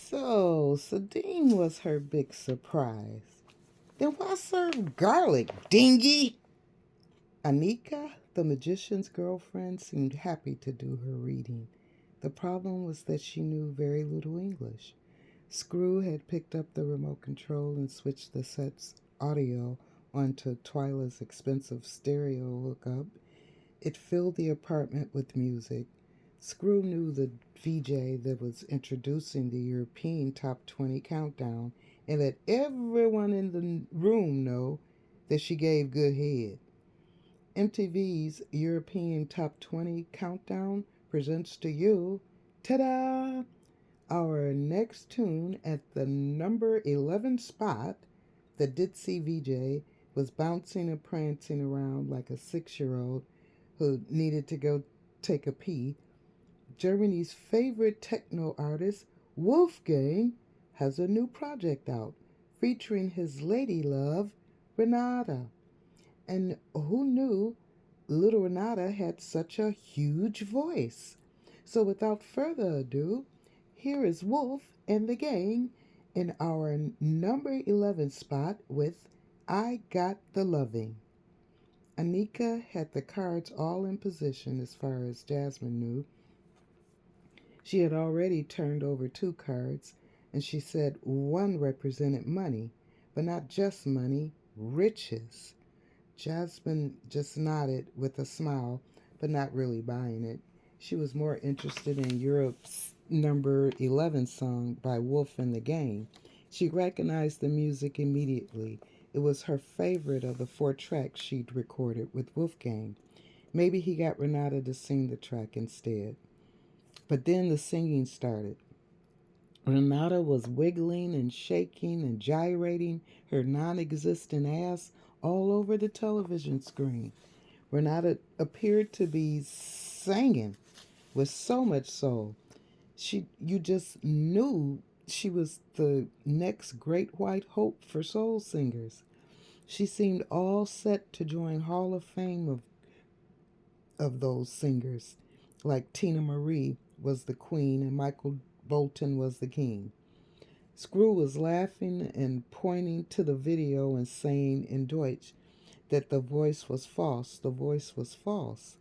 So, Sadine was her big surprise. Then why serve garlic, dingy? Anika, the magician's girlfriend, seemed happy to do her reading. The problem was that she knew very little English. Screw had picked up the remote control and switched the set's audio onto Twyla's expensive stereo hookup. It filled the apartment with music. Screw knew the VJ that was introducing the European Top 20 countdown and let everyone in the room know that she gave good head. MTV's European Top 20 countdown presents to you, ta-da, our next tune at the number 11 spot. The ditzy VJ was bouncing and prancing around like a 6-year-old who needed to go take a pee. Germany's favorite techno artist, Wolfgang, has a new project out featuring his lady love, Renata. And who knew little Renata had such a huge voice? So without further ado, here is Wolf and the gang in our number 11 spot with I Got the Loving. Anika had the cards all in position as far as Jasmine knew. She had already turned over 2 cards, and she said one represented money, but not just money, riches. Jasmine just nodded with a smile, but not really buying it. She was more interested in Europe's number 11 song by Wolf and the Gang. She recognized the music immediately. It was her favorite of the 4 tracks she'd recorded with Wolfgang. Maybe he got Renata to sing the track instead. But then the singing started. Renata was wiggling and shaking and gyrating her non existent ass all over the television screen. Renata appeared to be singing with so much soul. You just knew she was the next great white hope for soul singers. She seemed all set to join Hall of Fame of those singers, like Tina Marie was the queen and Michael Bolton was the king. Screw was laughing and pointing to the video and saying in Deutsch that the voice was false. The voice was false.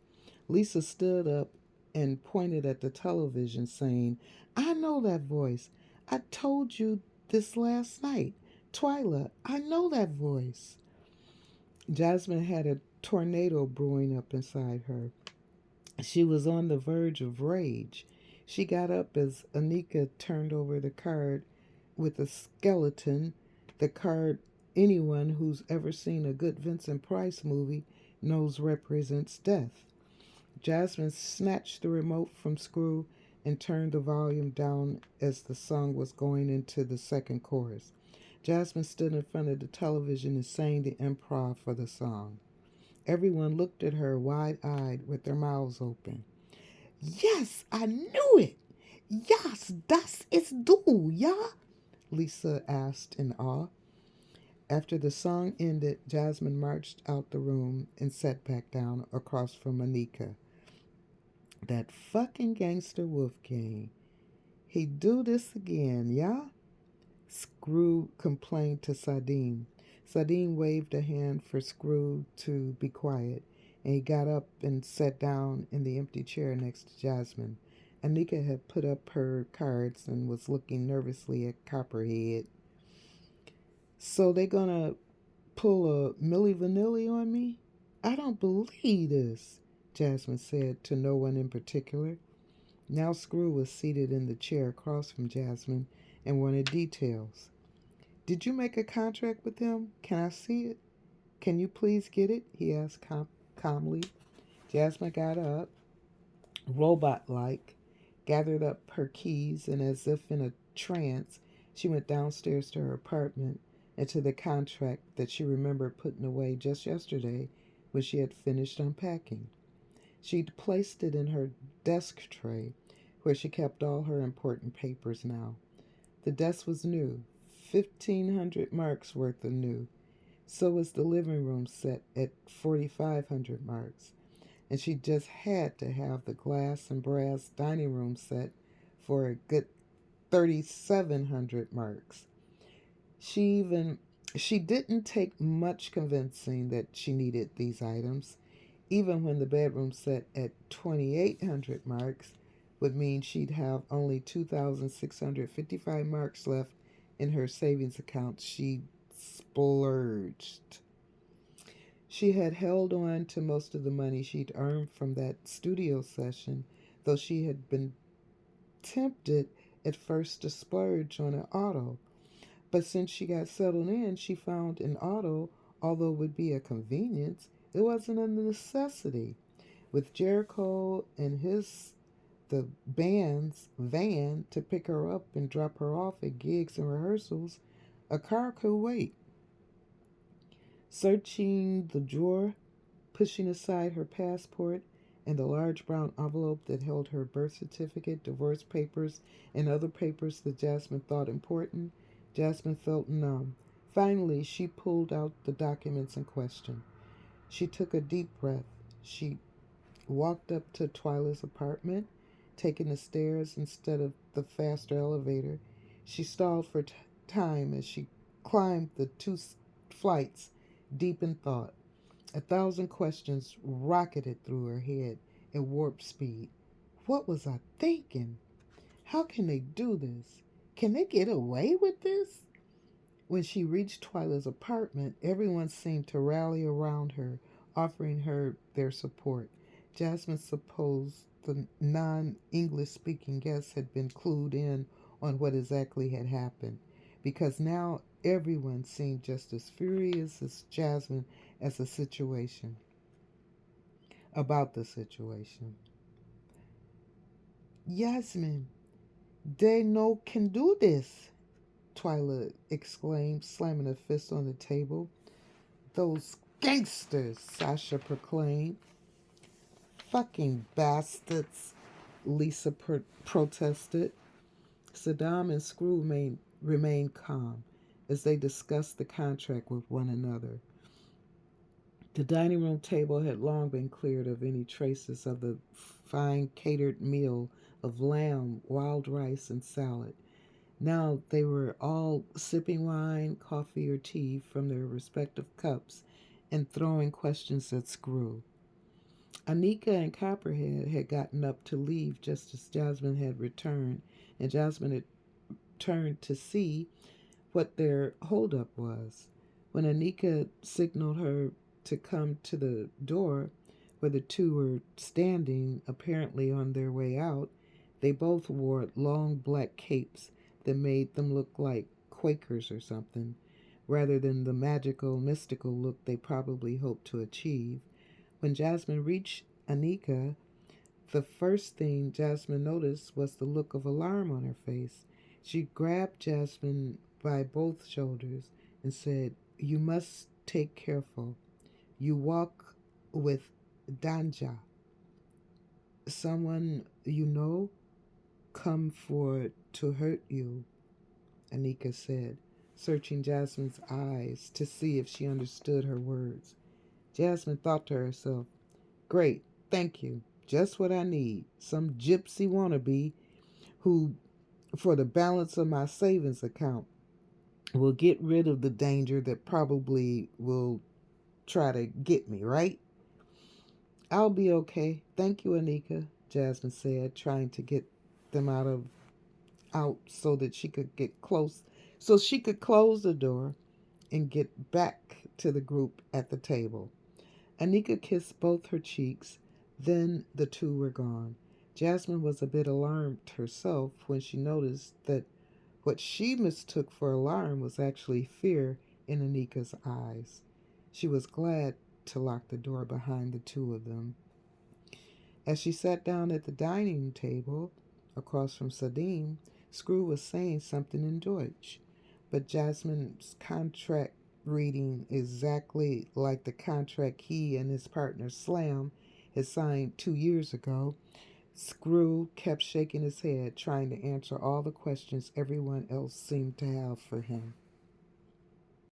Lisa stood up and pointed at the television, saying, I know that voice. I told you this last night. Twyla, I know that voice. Jasmine had a tornado brewing up inside her. She was on the verge of rage. She got up as Anika turned over the card with a skeleton, the card anyone who's ever seen a good Vincent Price movie knows represents death. Jasmine snatched the remote from Screw and turned the volume down as the song was going into the second chorus. Jasmine stood in front of the television and sang the improv for the song. Everyone looked at her wide eyed with their mouths open. Yes, I knew it! Yes, das ist du, ja? Lisa asked in awe. After the song ended, Jasmine marched out the room and sat back down across from Anika. That fucking gangster Wolfgang. He do this again, yeah? Screw complained to Sardine. Sardine waved a hand for Screw to be quiet, and he got up and sat down in the empty chair next to Jasmine. Anika had put up her cards and was looking nervously at Copperhead. So they gonna pull a Milli Vanilli on me? I don't believe this, Jasmine said to no one in particular. Now Screw was seated in the chair across from Jasmine and wanted details. Did you make a contract with him? Can I see it? Can you please get it? He asked calmly. Jasmine got up, robot like, gathered up her keys, and as if in a trance, she went downstairs to her apartment and to the contract that she remembered putting away just yesterday when she had finished unpacking. She'd placed it in her desk tray where she kept all her important papers now. The desk was new, 1,500 marks worth of new. So was the living room set at 4,500 marks. And she just had to have the glass and brass dining room set for a good 3,700 marks. She even she didn't take much convincing that she needed these items. Even when the bedroom set at 2,800 marks would mean she'd have only 2,655 marks left in her savings account. She splurged. She had held on to most of the money she'd earned from that studio session, though she had been tempted at first to splurge on an auto. But since she got settled in, she found an auto, although it would be a convenience, it wasn't a necessity. With Jericho and the band's van to pick her up and drop her off at gigs and rehearsals, a car could wait. Searching the drawer, pushing aside her passport and the large brown envelope that held her birth certificate, divorce papers, and other papers that Jasmine thought important, Jasmine felt numb. Finally, she pulled out the documents in question. She took a deep breath. She walked up to Twyla's apartment, taking the stairs instead of the faster elevator. She stalled for time as she climbed the flights, deep in thought. 1,000 questions rocketed through her head at warp speed. What was I thinking? How can they do this? Can they get away with this? When she reached Twyla's apartment, everyone seemed to rally around her, offering her their support. Jasmine supposed the non English speaking guests had been clued in on what exactly had happened, because now everyone seemed just as furious as Jasmine as the situation, about the situation. Yasmin, they no can do this, Twyla exclaimed, slamming a fist on the table. Those gangsters, Sasha proclaimed. Fucking bastards, Lisa protested. Saddam and Screw remained calm as they discussed the contract with one another. The dining room table had long been cleared of any traces of the fine catered meal of lamb, wild rice, and salad. Now they were all sipping wine, coffee, or tea from their respective cups and throwing questions at Screw. Anika and Copperhead had gotten up to leave just as Jasmine had returned, and Jasmine had turned to see what their holdup was. When Anika signaled her to come to the door, where the two were standing, apparently on their way out, they both wore long black capes that made them look like Quakers or something, rather than the magical, mystical look they probably hoped to achieve. When Jasmine reached Anika, the first thing Jasmine noticed was the look of alarm on her face. She grabbed Jasmine by both shoulders and said, "You must take careful. You walk with Danja. Someone you know come for to hurt you," Anika said, searching Jasmine's eyes to see if she understood her words. Jasmine thought to herself, "Great, thank you. Just what I need. Some gypsy wannabe who, for the balance of my savings account, will get rid of the danger that probably will try to get me, right?" "I'll be okay. Thank you, Anika," Jasmine said, trying to get them out so that she could get close so she could close the door and get back to the group at the table. Anika kissed both her cheeks, then the two were gone. Jasmine was a bit alarmed herself when she noticed that what she mistook for alarm was actually fear in Anika's eyes. She was glad to lock the door behind the two of them. As she sat down at the dining table across from Sadim, Screw was saying something in Deutsch, but Jasmine's contract reading exactly like the contract he and his partner Slam had signed 2 years ago. Screw kept shaking his head, trying to answer all the questions everyone else seemed to have for him.